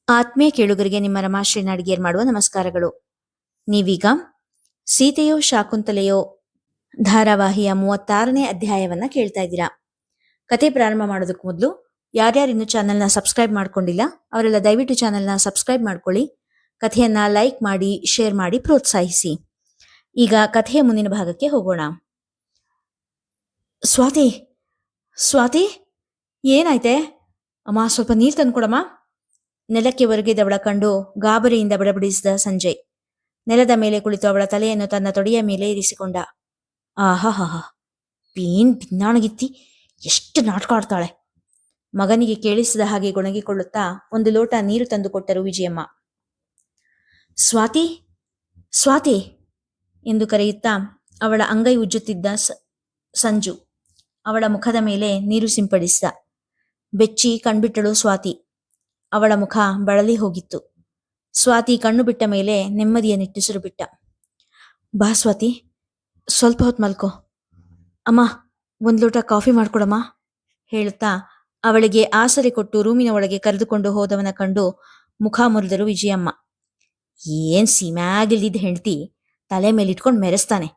ಆತ್ಮೀಯ ಕೇಳುಗರಿಗೆ ನಿಮ್ಮ ರಮಾಶ್ರೀ ನಾಡಿಗೇರ್ ಮಾಡುವ ನಮಸ್ಕಾರಗಳು. ನೀವೀಗ ಸೀತೆಯೋ ಶಾಕುಂತಲೆಯೋ ಧಾರಾವಾಹಿಯ 36ನೇ ಅಧ್ಯಾಯವನ್ನ ಕೇಳ್ತಾ ಇದ್ದೀರಾ. ಕತೆ ಪ್ರಾರಂಭ ಮಾಡೋದಕ್ಕೆ ಮೊದಲು ಯಾರ್ಯಾರು ಇನ್ನು ಚಾನೆಲ್ನ ಸಬ್ಸ್ಕ್ರೈಬ್ ಮಾಡ್ಕೊಂಡಿಲ್ಲ ಅವರೆಲ್ಲ ದಯವಿಟ್ಟು ಚಾನೆಲ್ನ ಸಬ್ಸ್ಕ್ರೈಬ್ ಮಾಡ್ಕೊಳ್ಳಿ. ಕಥೆಯನ್ನ ಲೈಕ್ ಮಾಡಿ, ಶೇರ್ ಮಾಡಿ, ಪ್ರೋತ್ಸಾಹಿಸಿ. ಈಗ ಕಥೆಯ ಮುಂದಿನ ಭಾಗಕ್ಕೆ ಹೋಗೋಣ. ಸ್ವಾತಿ, ಸ್ವಾತಿ, ಏನಾಯ್ತೆ ಅಮ್ಮ? ಸ್ವಲ್ಪ ನೀರು ತಂದ್ಕೊಡಮ್ಮ. ನೆಲಕ್ಕೆ ಒರಗಿದವಳ ಕಂಡು ಗಾಬರಿಯಿಂದ ಬಡಬಡಿಸಿದ ಸಂಜಯ್ ನೆಲದ ಮೇಲೆ ಕುಳಿತು ಅವಳ ತಲೆಯನ್ನು ತನ್ನ ತೊಡೆಯ ಮೇಲೆ ಇರಿಸಿಕೊಂಡ. ಆಹಾಹಾ, ಪೀನ್ ಭಿನ್ನಾಣಗಿತ್ತಿ, ಎಷ್ಟು ನಾಟಕ ಆಡ್ತಾಳೆ. ಮಗನಿಗೆ ಕೇಳಿಸಿದ ಹಾಗೆ ಗೊಣಗಿಕೊಳ್ಳುತ್ತಾ ಒಂದು ಲೋಟ ನೀರು ತಂದುಕೊಟ್ಟರು ವಿಜಯಮ್ಮ. ಸ್ವಾತಿ, ಸ್ವಾತಿ ಎಂದು ಕರೆಯುತ್ತಾ ಅವಳ ಅಂಗೈ ಉಜ್ಜುತ್ತಿದ್ದ ಸಂಜು ಅವಳ ಮುಖದ ಮೇಲೆ ನೀರು ಸಿಂಪಡಿಸಿದ. ಬೆಚ್ಚಿ ಕಣ್ಬಿಟ್ಟಳು ಸ್ವಾತಿ. ಅವಳ ಮುಖ ಬಳಲಿ ಹೋಗಿತ್ತು. ಸ್ವಾತಿ ಕಣ್ಣು ಬಿಟ್ಟ ಮೇಲೆ ನೆಮ್ಮದಿಯ ನಿಟ್ಟುಸಿರು ಬಿಟ್ಟ. ಬಾ ಸ್ವಾತಿ, ಸ್ವಲ್ಪ ಹೊತ್ತು ಮಲ್ಕೋ. ಅಮ್ಮ, ಒಂದು ಲೋಟ ಕಾಫಿ ಮಾಡ್ಕೊಡಮ್ಮ ಹೇಳುತ್ತಾ ಅವಳಿಗೆ ಆಸರೆ ಕೊಟ್ಟು ರೂಮಿನ ಒಳಗೆ ಕರೆದುಕೊಂಡು ಹೋದವನ ಕಂಡು ಮುಖ ಮುರಿದರು ವಿಜಯಮ್ಮ. ಏನ್ ಸೀಮ್ಯಾಗಿಲ್ದಿದ್ದ ಹೆಂಡತಿ ತಲೆ ಮೇಲಿಟ್ಕೊಂಡು ಮೆರೆಸ್ತಾನೆ,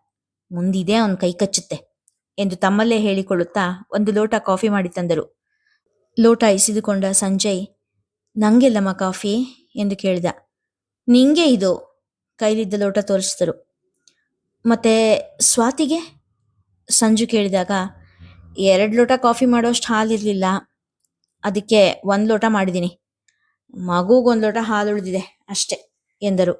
ಮುಂದಿದೆ ಅವನ ಕೈ ಕಚ್ಚುತ್ತೆ ಎಂದು ತಮ್ಮಲ್ಲೇ ಹೇಳಿಕೊಳ್ಳುತ್ತಾ ಒಂದು ಲೋಟ ಕಾಫಿ ಮಾಡಿ ತಂದರು. ಲೋಟ ಇಸಿದುಕೊಂಡ ಸಂಜಯ್, ನಂಗೆಲ್ಲಮ್ಮ ಕಾಫಿ ಎಂದು ಕೇಳಿದ. ನಿಂಗೆ ಇದು, ಕೈಲಿದ್ದ ಲೋಟ ತೋರಿಸಿದರು. ಮತ್ತೆ ಸ್ವಾತಿಗೆ ಸಂಜು ಕೇಳಿದಾಗ, 2 ಲೋಟ ಕಾಫಿ ಮಾಡೋಷ್ಟು ಹಾಲಿರಲಿಲ್ಲ, ಅದಕ್ಕೆ 1 ಲೋಟ ಮಾಡಿದ್ದೀನಿ. ಮಗುಗೊಂದು ಲೋಟ ಹಾಲು ಉಳಿದಿದೆ ಅಷ್ಟೆ ಎಂದರು.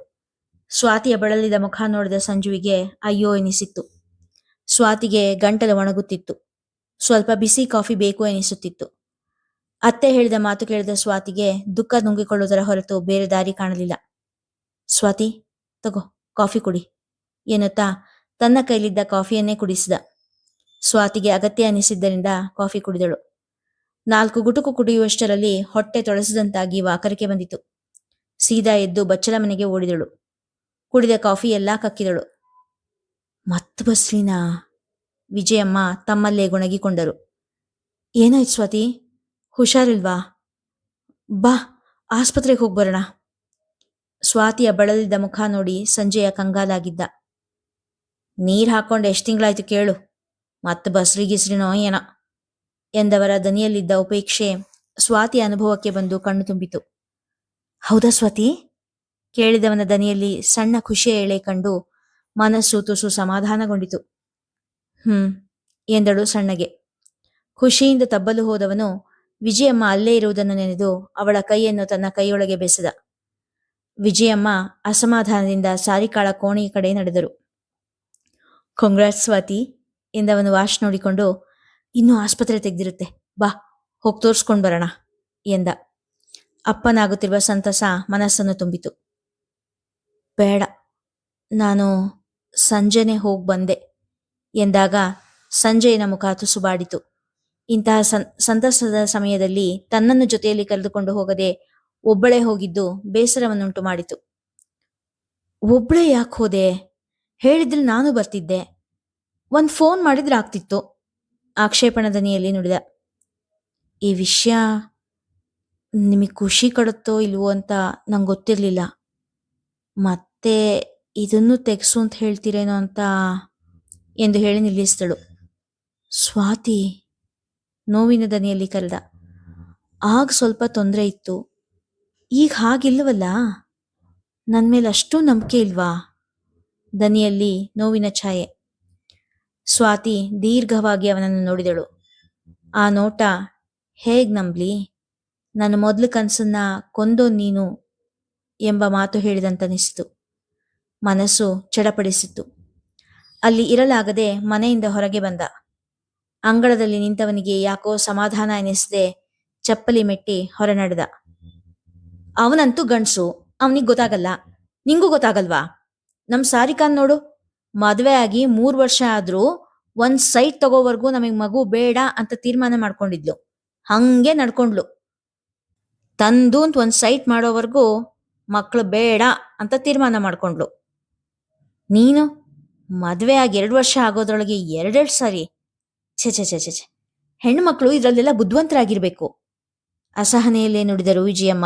ಸ್ವಾತಿಯ ಬಳಲಿದ ಮುಖ ನೋಡಿದ ಸಂಜುವಿಗೆ ಅಯ್ಯೋ ಎನಿಸಿತ್ತು. ಸ್ವಾತಿಗೆ ಗಂಟಲು ಒಣಗುತ್ತಿತ್ತು. ಸ್ವಲ್ಪ ಬಿಸಿ ಕಾಫಿ ಬೇಕು ಎನಿಸುತ್ತಿತ್ತು. ಅತ್ತೆ ಹೇಳಿದ ಮಾತು ಕೇಳಿದ ಸ್ವಾತಿಗೆ ದುಃಖ ನುಂಗಿಕೊಳ್ಳುವುದರ ಹೊರತು ಬೇರೆ ದಾರಿ ಕಾಣಲಿಲ್ಲ. ಸ್ವಾತಿ, ತಗೋ ಕಾಫಿ ಕುಡಿ ಎನ್ನುತ್ತಾ ತನ್ನ ಕೈಲಿದ್ದ ಕಾಫಿಯನ್ನೇ ಕುಡಿಸಿದ. ಸ್ವಾತಿಗೆ ಅಗತ್ಯ ಅನಿಸಿದ್ದರಿಂದ ಕಾಫಿ ಕುಡಿದಳು. 4 ಗುಟುಕು ಕುಡಿಯುವಷ್ಟರಲ್ಲಿ ಹೊಟ್ಟೆ ತೊಳಸಿದಂತಾಗಿ ವಾಕರಿಕೆ ಬಂದಿತು. ಸೀದಾ ಎದ್ದು ಬಚ್ಚಲ ಮನೆಗೆ ಓಡಿದಳು. ಕುಡಿದ ಕಾಫಿ ಎಲ್ಲಾ ಕಕ್ಕಿದಳು. ಮತ್ತೆ ಬಸ್ಲಿನಾ? ವಿಜಯಮ್ಮ ತಮ್ಮಲ್ಲೇ ಗೊಣಗಿಕೊಂಡರು. ಏನಾಯ್ತು ಸ್ವಾತಿ, ಹುಷಾರಿಲ್ವಾ? ಬಾ, ಆಸ್ಪತ್ರೆಗೆ ಹೋಗ್ಬರೋಣ. ಸ್ವಾತಿಯ ಬಳಲಿದ್ದ ಮುಖ ನೋಡಿ ಸಂಜೆಯ ಕಂಗಾಲಾಗಿದ್ದ. ನೀರು ಹಾಕೊಂಡು ಎಷ್ಟು ತಿಂಗಳಾಯ್ತು ಕೇಳು, ಮತ್ತೆ ಬಸ್ರಿಗಿಸ್ರಿನೋ ಏನೋ ಎಂದವರ ದನಿಯಲ್ಲಿದ್ದ ಉಪೇಕ್ಷೆ ಸ್ವಾತಿಯ ಅನುಭವಕ್ಕೆ ಬಂದು ಕಣ್ಣು ತುಂಬಿತು. ಹೌದಾ ಸ್ವಾತಿ? ಕೇಳಿದವನ ದನಿಯಲ್ಲಿ ಸಣ್ಣ ಖುಷಿಯ ಎಳೆ ಕಂಡು ಮನಸ್ಸು ತುಸು ಸಮಾಧಾನಗೊಂಡಿತು. ಎಂದಳು ಸಣ್ಣಗೆ. ಖುಷಿಯಿಂದ ತಬ್ಬಲು ಹೋದವನು ವಿಜಯಮ್ಮ ಅಲ್ಲೇ ಇರುವುದನ್ನು ನೆನೆದು ಅವಳ ಕೈಯನ್ನು ತನ್ನ ಕೈಯೊಳಗೆ ಬೆಸೆದ. ವಿಜಯಮ್ಮ ಅಸಮಾಧಾನದಿಂದ ಸಾರಿಕಾಳ ಕೋಣೆಯ ಕಡೆ ನಡೆದರು. ಕಾಂಗ್ರಾಟ್ಸ್ ಸ್ವಾತಿ ಎಂದವನು ವಾಶ್ ನೋಡಿಕೊಂಡು, ಇನ್ನೂ ಆಸ್ಪತ್ರೆ ತೆಗೆದಿರುತ್ತೆ, ಬಾ ಹೋಗಿ ತೋರಿಸ್ಕೊಂಡು ಬರೋಣ ಎಂದ. ಅಪ್ಪನಾಗುತ್ತಿರುವ ಸಂತಸ ಮನಸ್ಸನ್ನು ತುಂಬಿತು. ಬೇಡ, ನಾನು ಸಂಜೆನೆ ಹೋಗಿ ಬಂದೆ ಎಂದಾಗ ಸಂಜಯನ ಮುಖ ತುಸುಬಾಡಿತು. ಇಂತಹ ಸಂತಸದ ಸಮಯದಲ್ಲಿ ತನ್ನನ್ನು ಜೊತೆಯಲ್ಲಿ ಕರೆದುಕೊಂಡು ಹೋಗದೆ ಒಬ್ಬಳೇ ಹೋಗಿದ್ದು ಬೇಸರವನ್ನುಂಟು ಮಾಡಿತು. ಒಬ್ಬಳೇ ಯಾಕೆ ಹೋದೆ? ಹೇಳಿದ್ರೆ ನಾನು ಬರ್ತಿದ್ದೆ, ಒಂದು ಫೋನ್ ಮಾಡಿದ್ರೆ ಆಗ್ತಿತ್ತು, ಆಕ್ಷೇಪಣ ದನಿಯಲ್ಲಿ ನುಡಿದ. ಈ ವಿಷಯ ನಿಮಗೆ ಖುಷಿ ಕೊಡುತ್ತೋ ಇಲ್ವೋ ಅಂತ ನಂಗೆ ಗೊತ್ತಿರಲಿಲ್ಲ. ಮತ್ತೆ ಇದನ್ನು ತೆಗೆಸು ಅಂತ ಹೇಳ್ತೀರೇನೋ ಅಂತ ಎಂದು ಹೇಳಿ ನಿಲ್ಲಿಸಿದಳು. ಸ್ವಾತಿ ನೋವಿನ ದನಿಯಲ್ಲಿ ಕರೆದ. ಆಗ ಸ್ವಲ್ಪ ತೊಂದರೆ ಇತ್ತು, ಈಗ ಹಾಗಿಲ್ಲವಲ್ಲ? ನನ್ನ ಮೇಲೆ ಅಷ್ಟೂ ನಂಬಿಕೆ ಇಲ್ವಾ? ದನಿಯಲ್ಲಿ ನೋವಿನ ಛಾಯೆ. ಸ್ವಾತಿ ದೀರ್ಘವಾಗಿ ಅವನನ್ನು ನೋಡಿದಳು. ಆ ನೋಟ ಹೇಗ್ ನಂಬ್ಲಿ? ನನ್ನ ಮೊದಲು ಕನಸನ್ನ ಕೊಂದೋ ನೀನು ಎಂಬ ಮಾತು ಹೇಳಿದಂತನಿಸಿತು. ಮನಸ್ಸು ಚಡಪಡಿಸಿತು. ಅಲ್ಲಿ ಇರಲಾಗದೆ ಮನೆಯಿಂದ ಹೊರಗೆ ಬಂದ. ಅಂಗಳದಲ್ಲಿ ನಿಂತವನಿಗೆ ಯಾಕೋ ಸಮಾಧಾನ ಎನಿಸದೆ ಚಪ್ಪಲಿ ಮೆಟ್ಟಿ ಹೊರ ನಡೆದ. ಅವನಂತೂ ಗಂಡ್ಸು, ಅವನಿಗೆ ಗೊತ್ತಾಗಲ್ಲ, ನಿಂಗೂ ಗೊತ್ತಾಗಲ್ವಾ? ನಮ್ ಸಾರಿಕಾನ್ ನೋಡು, ಮದುವೆ ಆಗಿ 3 ವರ್ಷ ಆದ್ರೂ ಒಂದ್ ಸೈಟ್ ತಗೋವರೆಗೂ ನಮಗ್ ಮಗು ಬೇಡ ಅಂತ ತೀರ್ಮಾನ ಮಾಡ್ಕೊಂಡಿದ್ಲು. ಹಂಗೆ ನಡ್ಕೊಂಡ್ಲು. ತಂದು ಅಂತ ಒಂದ್ ಸೈಟ್ ಮಾಡೋವರೆಗೂ ಮಕ್ಳು ಬೇಡ ಅಂತ ತೀರ್ಮಾನ ಮಾಡ್ಕೊಂಡ್ಲು. ನೀನು ಮದುವೆ ಆಗಿ 2 ವರ್ಷ ಆಗೋದ್ರೊಳಗೆ 2 ಸಾರಿ. ಛೆ ಛೆ ಛೆ ಛೆ ಛೆ, ಹೆಣ್ಣು ಮಕ್ಕಳು ಇದರಲ್ಲೆಲ್ಲ ಬುದ್ಧಿವಂತರಾಗಿರ್ಬೇಕು. ಅಸಹನೆಯಲ್ಲೇ ನುಡಿದರು ವಿಜಯಮ್ಮ.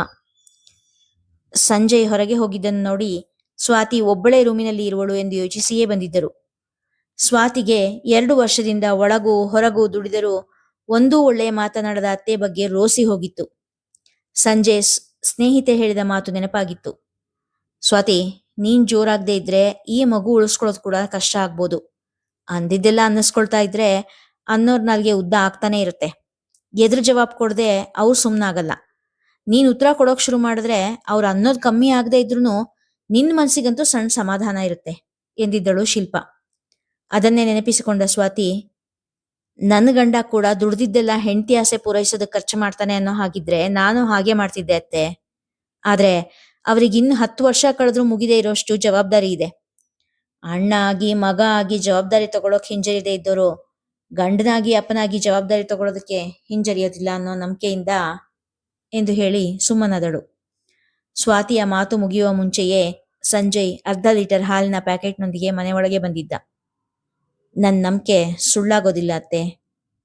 ಸಂಜಯ್ ಹೊರಗೆ ಹೋಗಿದ್ದನ್ನು ನೋಡಿ ಸ್ವಾತಿ ಒಬ್ಬಳೇ ರೂಮಿನಲ್ಲಿ ಇರುವಳು ಎಂದು ಯೋಚಿಸಿಯೇ ಬಂದಿದ್ದರು. ಸ್ವಾತಿಗೆ 2 ವರ್ಷದಿಂದ ಒಳಗೂ ಹೊರಗೂ ದುಡಿದರೂ ಒಂದೂ ಒಳ್ಳೆಯ ಮಾತನಾಡದ ಅತ್ತೆ ಬಗ್ಗೆ ರೋಸಿ ಹೋಗಿತ್ತು. ಸಂಜೆ ಸ್ನೇಹಿತೆ ಹೇಳಿದ ಮಾತು ನೆನಪಾಗಿತ್ತು. ಸ್ವಾತಿ, ನೀನ್ ಜೋರಾಗದೆ ಇದ್ರೆ ಈ ಮಗು ಉಳಿಸ್ಕೊಳ್ಳೋದು ಕೂಡ ಕಷ್ಟ ಆಗ್ಬೋದು. ಅಂದಿದ್ದೆಲ್ಲ ಅನ್ನಿಸ್ಕೊಳ್ತಾ ಇದ್ರೆ ಅನ್ನೋರ್ ನಾಲ್ಗೆ ಉದ್ದ ಆಗ್ತಾನೆ ಇರುತ್ತೆ. ಎದುರು ಜವಾಬ್ ಕೊಡದೆ ಅವ್ರು ಸುಮ್ಮನಾಗಲ್ಲ. ನೀನ್ ಉತ್ತರ ಕೊಡೋಕ್ ಶುರು ಮಾಡಿದ್ರೆ ಅವ್ರು ಅನ್ನೋದು ಕಮ್ಮಿ ಆಗದೆ ಇದ್ರು ನಿನ್ ಮನ್ಸಿಗಂತೂ ಸಣ್ಣ ಸಮಾಧಾನ ಇರುತ್ತೆ ಎಂದಿದ್ದಳು ಶಿಲ್ಪ. ಅದನ್ನೇ ನೆನಪಿಸಿಕೊಂಡ ಸ್ವಾತಿ, ನನ್ನ ಗಂಡ ಕೂಡ ದುಡ್ದಿದ್ದೆಲ್ಲ ಹೆಂಡತಿ ಆಸೆ ಪೂರೈಸೋದಕ್ಕೆ ಖರ್ಚು ಮಾಡ್ತಾನೆ ಅನ್ನೋ ಹಾಗಿದ್ರೆ ನಾನು ಹಾಗೆ ಮಾಡ್ತಿದ್ದೆ ಅತ್ತೆ. ಆದ್ರೆ ಅವ್ರಿಗಿನ್ನು 10 ವರ್ಷ ಕಳೆದ್ರೂ ಮುಗಿದೇ ಇರೋಷ್ಟು ಜವಾಬ್ದಾರಿ ಇದೆ. ಅಣ್ಣ ಆಗಿ ಮಗ ಆಗಿ ಜವಾಬ್ದಾರಿ ತಗೊಳಕ್ ಹಿಂಜರಿದೇ ಇದ್ದವರು ಗಂಡನಾಗಿ ಅಪ್ಪನಾಗಿ ಜವಾಬ್ದಾರಿ ತಗೊಳೋದಕ್ಕೆ ಹಿಂಜರಿಯೋದಿಲ್ಲ ಅನ್ನೋ ನಂಬಿಕೆಯಿಂದ ಎಂದು ಹೇಳಿ ಸುಮ್ಮನಾದಳು. ಸ್ವಾತಿಯ ಮಾತು ಮುಗಿಯುವ ಮುಂಚೆಯೇ ಸಂಜಯ್ 1/2 ಲೀಟರ್ ಹಾಲಿನ ಪ್ಯಾಕೆಟ್ನೊಂದಿಗೆ ಮನೆಯೊಳಗೆ ಬಂದಿದ್ದ. ನನ್ನ ನಂಬಿಕೆ ಸುಳ್ಳಾಗೋದಿಲ್ಲ ಅತ್ತೆ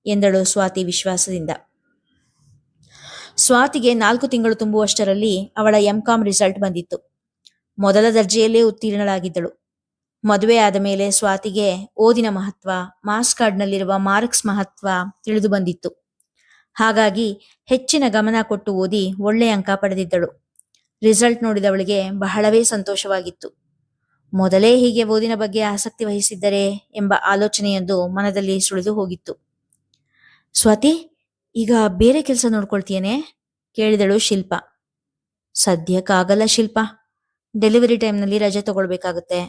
ಎಂದಳು ಸ್ವಾತಿ ವಿಶ್ವಾಸದಿಂದ. ಸ್ವಾತಿಗೆ 4 ತಿಂಗಳು ತುಂಬುವಷ್ಟರಲ್ಲಿ ಅವಳ MCOM ರಿಸಲ್ಟ್ ಬಂದಿತ್ತು. ಮೊದಲ ದರ್ಜೆಯಲ್ಲೇ ಉತ್ತೀರ್ಣಳಾಗಿದ್ದಳು. ಮದುವೆ ಆದ ಮೇಲೆ ಸ್ವಾತಿಗೆ ಓದಿನ ಮಹತ್ವ, ಮಾರ್ಕ್ಸ್ ಕಾರ್ಡ್ನಲ್ಲಿರುವ ಮಾರ್ಕ್ಸ್ ಮಹತ್ವ ತಿಳಿದು ಬಂದಿತ್ತು. ಹಾಗಾಗಿ ಹೆಚ್ಚಿನ ಗಮನ ಕೊಟ್ಟು ಓದಿ ಒಳ್ಳೆಯ ಅಂಕ ಪಡೆದಿದ್ದಳು. ರಿಸಲ್ಟ್ ನೋಡಿದವಳಿಗೆ ಬಹಳವೇ ಸಂತೋಷವಾಗಿತ್ತು. ಮೊದಲೇ ಹೀಗೆ ಓದಿನ ಬಗ್ಗೆ ಆಸಕ್ತಿ ವಹಿಸಿದ್ದರೆ ಎಂಬ ಆಲೋಚನೆಯೊಂದು ಮನದಲ್ಲಿ ಸುಳಿದು ಹೋಗಿತ್ತು. ಸ್ವಾತಿ, ಈಗ ಬೇರೆ ಕೆಲಸ ನೋಡ್ಕೊಳ್ತೀಯೇನೆ ಕೇಳಿದಳು ಶಿಲ್ಪ. ಸದ್ಯಕ್ಕಾಗಲ್ಲ ಶಿಲ್ಪ, ಡೆಲಿವರಿ ಟೈಮ್ನಲ್ಲಿ ರಜೆ ತಗೊಳ್ಬೇಕಾಗುತ್ತೆ.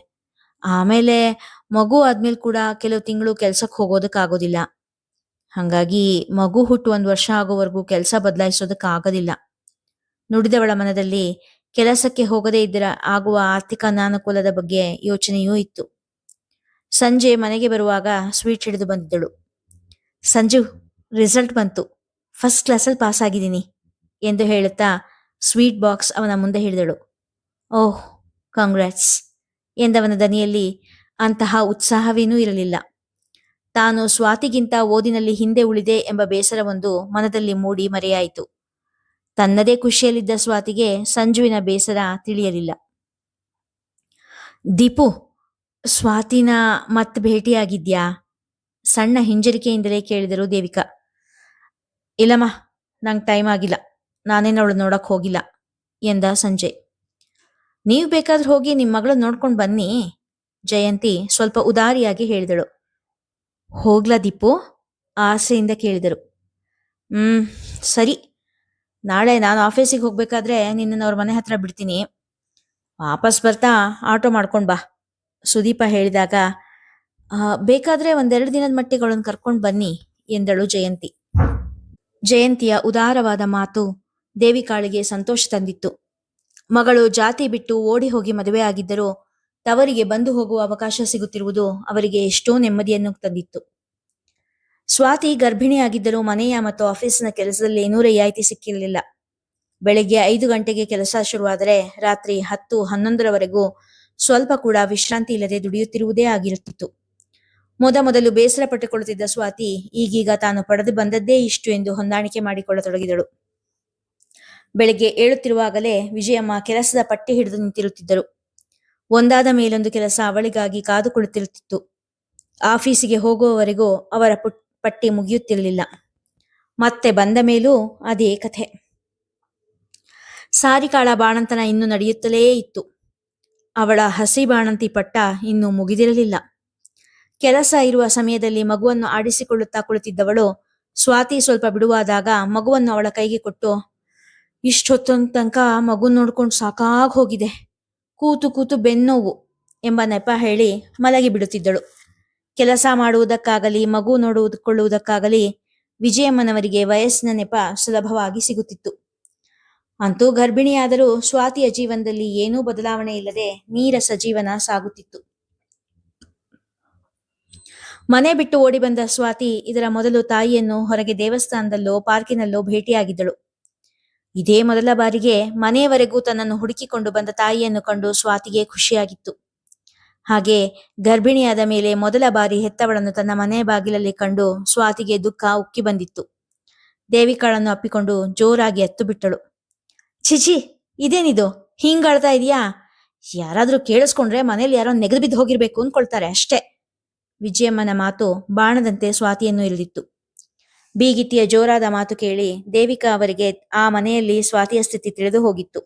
ಆಮೇಲೆ ಮಗು ಆದ್ಮೇಲೆ ಕೂಡ ಕೆಲವು ತಿಂಗಳು ಕೆಲ್ಸಕ್ಕೆ ಹೋಗೋದಕ್ಕಾಗೋದಿಲ್ಲ. ಹಾಗಾಗಿ ಮಗು ಹುಟ್ಟು 1 ವರ್ಷ ಆಗೋವರೆಗೂ ಕೆಲಸ ಬದಲಾಯಿಸೋದಕ್ಕಾಗೋದಿಲ್ಲ. ನುಡಿದವಳ ಮನದಲ್ಲಿ ಕೆಲಸಕ್ಕೆ ಹೋಗದೇ ಇದ್ದರ ಆಗುವ ಆರ್ಥಿಕ ಅನಾನುಕೂಲದ ಬಗ್ಗೆ ಯೋಚನೆಯೂ ಇತ್ತು. ಸಂಜೆ ಮನೆಗೆ ಬರುವಾಗ ಸ್ವೀಟ್ ಹಿಡಿದು ಬಂದಿದ್ದಳು. ಸಂಜು, ರಿಸಲ್ಟ್ ಬಂತು, ಫಸ್ಟ್ ಕ್ಲಾಸಲ್ಲಿ ಪಾಸ್ ಆಗಿದ್ದೀನಿ ಎಂದು ಹೇಳುತ್ತಾ ಸ್ವೀಟ್ ಬಾಕ್ಸ್ ಅವನ ಮುಂದೆ ಹಿಡಿದಳು. ಓಹ್, ಕಾಂಗ್ರಾಟ್ಸ್ ಎಂದವನ ದನಿಯಲ್ಲಿ ಅಂತಹ ಉತ್ಸಾಹವೇನೂ ಇರಲಿಲ್ಲ. ತಾನು ಸ್ವಾತಿಗಿಂತ ಓದಿನಲ್ಲಿ ಹಿಂದೆ ಉಳಿದೆ ಎಂಬ ಬೇಸರವೊಂದು ಮನದಲ್ಲಿ ಮೂಡಿ ಮರೆಯಾಯಿತು. ತನ್ನದೇ ಖುಷಿಯಲ್ಲಿದ್ದ ಸ್ವಾತಿಗೆ ಸಂಜುವಿನ ಬೇಸರ ತಿಳಿಯಲಿಲ್ಲ. ದೀಪು, ಸ್ವಾತಿನ ಮತ್ ಭೇಟಿಯಾಗಿದ್ಯಾ? ಸಣ್ಣ ಹಿಂಜರಿಕೆಯಿಂದಲೇ ಕೇಳಿದರು ದೇವಿಕಾ. ಇಲ್ಲಮ್ಮ, ನಂಗೆ ಟೈಮ್ ಆಗಿಲ್ಲ, ನಾನೇನವಳು ನೋಡಕ್ ಹೋಗಿಲ್ಲ ಎಂದ ಸಂಜಯ್. ನೀವು ಬೇಕಾದ್ರೆ ಹೋಗಿ ನಿಮ್ಮ ಮಗಳು ನೋಡ್ಕೊಂಡು ಬನ್ನಿ, ಜಯಂತಿ ಸ್ವಲ್ಪ ಉದಾರಿಯಾಗಿ ಹೇಳಿದಳು. ಹೋಗ್ಲಾ ದೀಪು? ಆಸೆಯಿಂದ ಕೇಳಿದರು. ಸರಿ, ನಾಳೆ ನಾನು ಆಫೀಸಿಗೆ ಹೋಗ್ಬೇಕಾದ್ರೆ ನಿನ್ನನ್ನು ಅವ್ರ ಮನೆ ಹತ್ರ ಬಿಡ್ತೀನಿ, ವಾಪಸ್ ಬರ್ತಾ ಆಟೋ ಮಾಡ್ಕೊಂಡು ಬಾ, ಸುದೀಪ ಹೇಳಿದಾಗ ಬೇಕಾದ್ರೆ 1-2 ದಿನದ ಮಟ್ಟಿಗೆ ಅವಳನ್ನು ಕರ್ಕೊಂಡು ಬನ್ನಿ ಎಂದಳು ಜಯಂತಿ. ಜಯಂತಿಯ ಉದಾರವಾದ ಮಾತು ದೇವಿಕಾಳಿಗೆ ಸಂತೋಷ ತಂದಿತ್ತು. ಮಗಳು ಜಾತಿ ಬಿಟ್ಟು ಓಡಿ ಹೋಗಿ ಮದುವೆ ಆಗಿದ್ದರೂ ತವರಿಗೆ ಬಂದು ಹೋಗುವ ಅವಕಾಶ ಸಿಗುತ್ತಿರುವುದು ಅವರಿಗೆ ಎಷ್ಟೋ ನೆಮ್ಮದಿಯನ್ನು ತಂದಿತ್ತು. ಸ್ವಾತಿ ಗರ್ಭಿಣಿಯಾಗಿದ್ದರೂ ಮನೆಯ ಮತ್ತು ಆಫೀಸಿನ ಕೆಲಸದಲ್ಲಿ ಏನೂ ರಿಯಾಯಿತಿ ಸಿಕ್ಕಿರಲಿಲ್ಲ. ಬೆಳಗ್ಗೆ 5 ಗಂಟೆಗೆ ಕೆಲಸ ಶುರುವಾದರೆ ರಾತ್ರಿ 10-11ರವರೆಗೂ ಸ್ವಲ್ಪ ಕೂಡ ವಿಶ್ರಾಂತಿ ಇಲ್ಲದೆ ದುಡಿಯುತ್ತಿರುವುದೇ ಆಗಿರುತ್ತಿತ್ತು. ಮೊದಲು ಬೇಸರ ಪಟ್ಟುಕೊಳ್ಳುತ್ತಿದ್ದ ಸ್ವಾತಿ ಈಗೀಗ ತಾನು ಪಡೆದು ಬಂದದ್ದೇ ಇಷ್ಟು ಎಂದು ಹೊಂದಾಣಿಕೆ ಮಾಡಿಕೊಳ್ಳತೊಡಗಿದಳು. ಬೆಳಗ್ಗೆ ಏಳುತ್ತಿರುವಾಗಲೇ ವಿಜಯಮ್ಮ ಕೆಲಸದ ಪಟ್ಟಿ ಹಿಡಿದು ನಿಂತಿರುತ್ತಿದ್ದರು. ಒಂದಾದ ಮೇಲೊಂದು ಕೆಲಸ ಅವಳಿಗಾಗಿ ಕಾದು ಕುಳಿತಿರುತ್ತಿತ್ತು. ಆಫೀಸಿಗೆ ಹೋಗುವವರೆಗೂ ಅವರ ಪಟ್ಟಿ ಮುಗಿಯುತ್ತಿರಲಿಲ್ಲ. ಮತ್ತೆ ಬಂದ ಮೇಲೂ ಅದೇ ಕಥೆ. ಸಾರಿಕಾಳ ಬಾಣಂತನ ಇನ್ನು ನಡೆಯುತ್ತಲೇ ಇತ್ತು. ಅವಳ ಹಸಿ ಬಾಣಂತಿ ಪಟ್ಟ ಇನ್ನೂ ಮುಗಿದಿರಲಿಲ್ಲ. ಕೆಲಸ ಇರುವ ಸಮಯದಲ್ಲಿ ಮಗುವನ್ನು ಆಡಿಸಿಕೊಳ್ಳುತ್ತಾ ಕುಳಿತಿದ್ದವಳು ಸ್ವಾತಿ ಸ್ವಲ್ಪ ಬಿಡುವಾದಾಗ ಮಗುವನ್ನು ಅವಳ ಕೈಗೆ ಕೊಟ್ಟು, ಇಷ್ಟೊತ್ತೊಂದು ತನಕ ಮಗು ನೋಡ್ಕೊಂಡು ಸಾಕಾಗಿ ಹೋಗಿದೆ, ಕೂತು ಕೂತು ಬೆನ್ನೋವು ಎಂಬ ನೆಪ ಹೇಳಿ ಮಲಗಿ ಬಿಡುತ್ತಿದ್ದಳು. ಕೆಲಸ ಮಾಡುವುದಕ್ಕಾಗಲಿ ಮಗು ನೋಡಿಕೊಳ್ಳುವುದಕ್ಕಾಗಲಿ ವಿಜಯಮ್ಮನವರಿಗೆ ವಯಸ್ಸಿನ ನೆಪ ಸುಲಭವಾಗಿ ಸಿಗುತ್ತಿತ್ತು. ಅಂತೂ ಗರ್ಭಿಣಿಯಾದರೂ ಸ್ವಾತಿಯ ಜೀವನದಲ್ಲಿ ಏನೂ ಬದಲಾವಣೆ ಇಲ್ಲದೆ ನೀರಸ ಜೀವನ ಸಾಗುತ್ತಿತ್ತು. ಮನೆ ಬಿಟ್ಟು ಓಡಿ ಬಂದ ಸ್ವಾತಿ ಇದರ ಮೊದಲು ತಾಯಿಯನ್ನು ಹೊರಗೆ ದೇವಸ್ಥಾನದಲ್ಲೋ ಪಾರ್ಕಿನಲ್ಲೋ ಭೇಟಿಯಾಗಿದ್ದಳು. ಇದೇ ಮೊದಲ ಬಾರಿಗೆ ಮನೆಯವರೆಗೂ ತನ್ನನ್ನು ಹುಡುಕಿಕೊಂಡು ಬಂದ ತಾಯಿಯನ್ನು ಕಂಡು ಸ್ವಾತಿಗೆ ಖುಷಿಯಾಗಿತ್ತು. ಹಾಗೆ ಗರ್ಭಿಣಿಯಾದ ಮೇಲೆ ಮೊದಲ ಬಾರಿ ಹೆತ್ತವಳನ್ನು ತನ್ನ ಮನೆ ಬಾಗಿಲಲ್ಲಿ ಕಂಡು ಸ್ವಾತಿಗೆ ದುಃಖ ಉಕ್ಕಿ ಬಂದಿತ್ತು. ದೇವಿಕಾಳನ್ನು ಅಪ್ಪಿಕೊಂಡು ಜೋರಾಗಿ ಎತ್ತು ಬಿಟ್ಟಳು. ಛಿಛಿ, ಇದೇನಿದು, ಹಿಂಗಾಳ್ತಾ ಇದೀಯಾ? ಯಾರಾದ್ರೂ ಕೇಳಿಸ್ಕೊಂಡ್ರೆ ಮನೇಲಿ ಯಾರೋ ನೆಗೆದು ಬಿದ್ದು ಹೋಗಿರ್ಬೇಕು ಅನ್ಕೊಳ್ತಾರೆ ಅಷ್ಟೇ. ವಿಜಯಮ್ಮನ ಮಾತು ಬಾಣದಂತೆ ಸ್ವಾತಿಯನ್ನು ಇಳಿದಿತ್ತು. ಬೀಗಿತಿಯ ಜೋರಾದ ಮಾತು ಕೇಳಿ ದೇವಿಕಾ ಅವರಿಗೆ ಆ ಮನೆಯಲ್ಲಿ ಸ್ವಾತಿಯ ಸ್ಥಿತಿ ತಿಳಿದು ಹೋಗಿತ್ತು.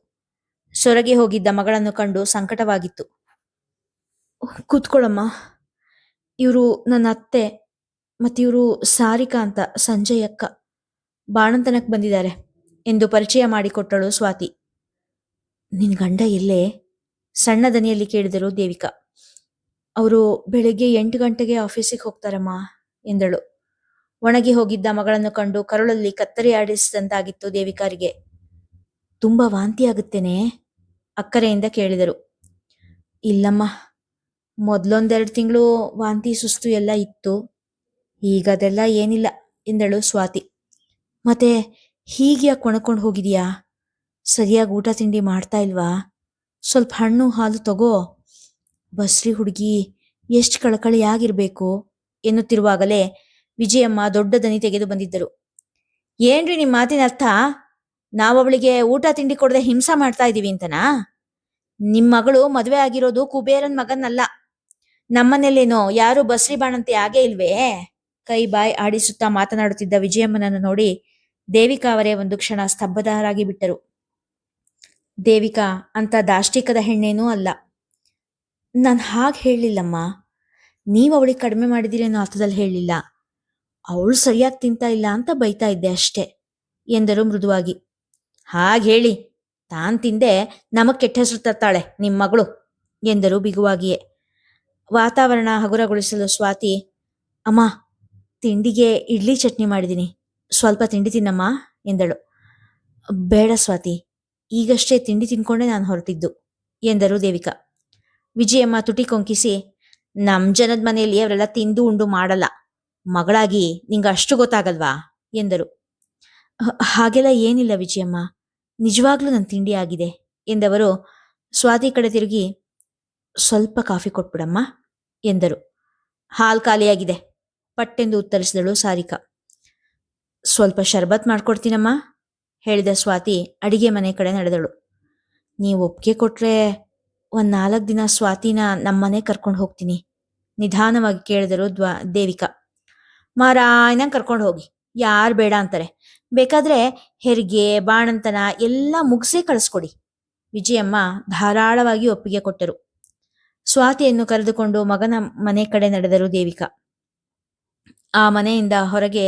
ಸೊರಗಿ ಹೋಗಿದ್ದ ಮಗಳನ್ನು ಕಂಡು ಸಂಕಟವಾಗಿತ್ತು. ಕೂತ್ಕೊಳ್ಳಮ್ಮ, ಇವರು ನನ್ನ ಅತ್ತೆ, ಮತ್ತಿವರು ಸಾರಿಕಾ ಅಂತ, ಸಂಜಯ್ ಅಕ್ಕ, ಬಾಣಂತನಕ್ಕೆ ಬಂದಿದ್ದಾರೆ ಎಂದು ಪರಿಚಯ ಮಾಡಿಕೊಟ್ಟಳು ಸ್ವಾತಿ. ನಿನ್ ಗಂಡ ಎಲ್ಲೇ? ಸಣ್ಣ ದನಿಯಲ್ಲಿ ಕೇಳಿದರು ದೇವಿಕಾ. ಅವರು ಬೆಳಿಗ್ಗೆ 8 ಗಂಟೆಗೆ ಆಫೀಸಿಗೆ ಹೋಗ್ತಾರಮ್ಮ ಎಂದಳು. ಒಣಗಿ ಹೋಗಿದ್ದ ಮಗಳನ್ನು ಕಂಡು ಕರುಳಲ್ಲಿ ಕತ್ತರಿ ಆಡಿಸಿದಂತಾಗಿತ್ತು ದೇವಿಕಾರಿಗೆ. ತುಂಬಾ ವಾಂತಿ ಆಗುತ್ತೇನೆ? ಅಕ್ಕರೆಯಿಂದ ಕೇಳಿದರು. ಇಲ್ಲಮ್ಮ, ಮೊದ್ಲೊಂದೆರಡು ತಿಂಗಳು ವಾಂತಿ ಸುಸ್ತು ಎಲ್ಲ ಇತ್ತು, ಈಗ ಅದೆಲ್ಲ ಏನಿಲ್ಲ ಎಂದಳು ಸ್ವಾತಿ. ಮತ್ತೆ ಹೀಗ್ಯಾಕೆ ಕೊಣಕೊಂಡು ಹೋಗಿದೀಯಾ? ಸರಿಯಾಗಿ ಊಟ ತಿಂಡಿ ಮಾಡ್ತಾ ಇಲ್ವಾ? ಸ್ವಲ್ಪ ಹಣ್ಣು ಹಾಲು ತಗೋ. ಬಸ್ರಿ ಹುಡುಗಿ ಎಷ್ಟು ಕಳಕಳಿಯಾಗಿರ್ಬೇಕು ಎನ್ನುತ್ತಿರುವಾಗಲೇ ವಿಜಯಮ್ಮ ದೊಡ್ಡ ದನಿ ತೆಗೆದು ಬಂದಿದ್ದರು. ಏನ್ರಿ ನಿಮ್ಮ ಮಾತಿನ ಅರ್ಥ? ನಾವವಳಿಗೆ ಊಟ ತಿಂಡಿ ಕೊಡದೆ ಹಿಂಸಾ ಮಾಡ್ತಾ ಇದೀವಿ ಅಂತನಾ? ನಿಮ್ ಮಗಳು ಮದುವೆ ಆಗಿರೋದು ಕುಬೇರನ್ ಮಗನ್ನಲ್ಲ. ನಮ್ಮನೇಲೇನೋ ಯಾರು ಬಸ್ರಿ ಬಾಣಂತೆ ಆಗೇ ಇಲ್ವೇ? ಕೈ ಬಾಯ್ ಆಡಿಸುತ್ತಾ ಮಾತನಾಡುತ್ತಿದ್ದ ವಿಜಯಮ್ಮನನ್ನು ನೋಡಿ ದೇವಿಕಾ ಅವರೇ ಒಂದು ಕ್ಷಣ ಸ್ತಬ್ಧರಾಗಿ ಬಿಟ್ಟರು. ದೇವಿಕಾ ಅಂತ ದಾಷ್ಟಿಕದ ಹೆಣ್ಣೇನೂ ಅಲ್ಲ. ನಾನು ಹಾಗೆ ಹೇಳಲಿಲ್ಲಮ್ಮ, ನೀವು ಅವಳಿಗೆ ಕಡಿಮೆ ಮಾಡಿದಿರಿ ಅನ್ನೋ ಅರ್ಥದಲ್ಲಿ ಹೇಳಲಿಲ್ಲ. ಅವಳು ಸರಿಯಾಗಿ ತಿಂತಾ ಇಲ್ಲ ಅಂತ ಬೈತಾ ಇದ್ದೆ ಅಷ್ಟೇ ಎಂದರು ಮೃದುವಾಗಿ. ಹಾಗೆ ಹೇಳಿ ತಾನ್ ತಿಂದೆ ನಮಗ್ ಕೆಟ್ಟ ಹೆಸರು ತರ್ತಾಳೆ ನಿಮ್ಮ ಮಗಳು ಎಂದರು ಬಿಗುವಾಗಿಯೇ. ವಾತಾವರಣ ಹಗುರಗೊಳಿಸಲು ಸ್ವಾತಿ, ಅಮ್ಮ, ತಿಂಡಿಗೆ ಇಡ್ಲಿ ಚಟ್ನಿ ಮಾಡಿದ್ದೀನಿ, ಸ್ವಲ್ಪ ತಿಂಡಿ ತಿನ್ನಮ್ಮ ಎಂದಳು. ಬೇಡ ಸ್ವಾತಿ, ಈಗಷ್ಟೇ ತಿಂಡಿ ತಿನ್ಕೊಂಡೆ ನಾನು ಹೊರಟಿದ್ದು ಎಂದರು ದೇವಿಕಾ. ವಿಜಯಮ್ಮ ತುಟಿ ಕೊಂಕಿಸಿ, ನಮ್ ಜನದ ಮನೆಯಲ್ಲಿ ಅವರೆಲ್ಲ ತಿಂದು ಉಂಡು ಮಾಡಲ್ಲ, ಮಗಳಾಗಿ ನಿಂಗೆ ಅಷ್ಟು ಗೊತ್ತಾಗಲ್ವಾ ಎಂದರು. ಹಾಗೆಲ್ಲ ಏನಿಲ್ಲ ವಿಜಯಮ್ಮ, ನಿಜವಾಗ್ಲೂ ನನ್ನ ತಿಂಡಿ ಆಗಿದೆ ಎಂದವರು ಸ್ವಾತಿ ಕಡೆ ತಿರುಗಿ, ಸ್ವಲ್ಪ ಕಾಫಿ ಕೊಟ್ಬಿಡಮ್ಮ ಎಂದರು. ಹಾಲು ಖಾಲಿಯಾಗಿದೆ ಪಟ್ಟೆಂದು ಉತ್ತರಿಸಿದಳು ಸಾರಿಕಾ. ಸ್ವಲ್ಪ ಶರ್ಬತ್ ಮಾಡ್ಕೊಡ್ತೀನಮ್ಮ ಹೇಳಿದ ಸ್ವಾತಿ ಅಡಿಗೆ ಮನೆ ಕಡೆ ನಡೆದಳು. ನೀವು ಒಪ್ಪಿಗೆ ಕೊಟ್ರೆ 4 ದಿನ ಸ್ವಾತಿನ ನಮ್ಮನೆ ಕರ್ಕೊಂಡು ಹೋಗ್ತೀನಿ ನಿಧಾನವಾಗಿ ಕೇಳಿದರು ದೇವಿಕಾ. ಮಾರಾಯನಂಗೆ ಕರ್ಕೊಂಡು ಹೋಗಿ, ಯಾರು ಬೇಡ ಅಂತಾರೆ. ಬೇಕಾದ್ರೆ ಹೆರಿಗೆ ಬಾಣಂತನ ಎಲ್ಲ ಮುಗಿಸೇ ಕಳಿಸ್ಕೊಡಿ. ವಿಜಯಮ್ಮ ಧಾರಾಳವಾಗಿ ಒಪ್ಪಿಗೆ ಕೊಟ್ಟರು. ಸ್ವಾತಿಯನ್ನು ಕರೆದುಕೊಂಡು ಮಗನ ಮನೆ ಕಡೆ ನಡೆದರು ದೇವಿಕಾ. ಆ ಮನೆಯಿಂದ ಹೊರಗೆ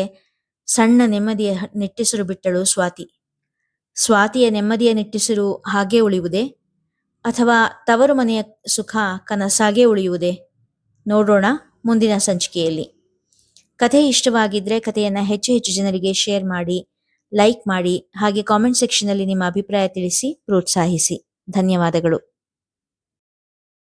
ಸಣ್ಣ ನೆಮ್ಮದಿಯ ನಿಟ್ಟುಸಿರು ಬಿಟ್ಟಳು ಸ್ವಾತಿ. ಸ್ವಾತಿಯ ನೆಮ್ಮದಿಯ ನಿಟ್ಟುಸಿರು ಹಾಗೇ ಉಳಿಯುವುದೇ, ಅಥವಾ ತವರು ಮನೆಯ ಸುಖ ಕನಸಾಗೇ ಉಳಿಯುವುದೇ? ನೋಡೋಣ ಮುಂದಿನ ಸಂಚಿಕೆಯಲ್ಲಿ. ಕಥೆ ಇಷ್ಟವಾಗಿದ್ರೆ ಕಥೆಯನ್ನು ಹೆಚ್ಚು ಹೆಚ್ಚು ಜನರಿಗೆ ಶೇರ್ ಮಾಡಿ, ಲೈಕ್ ಮಾಡಿ, ಹಾಗೆ ಕಾಮೆಂಟ್ ಸೆಕ್ಷನಲ್ಲಿ ನಿಮ್ಮ ಅಭಿಪ್ರಾಯ ತಿಳಿಸಿ ಪ್ರೋತ್ಸಾಹಿಸಿ. ಧನ್ಯವಾದಗಳು.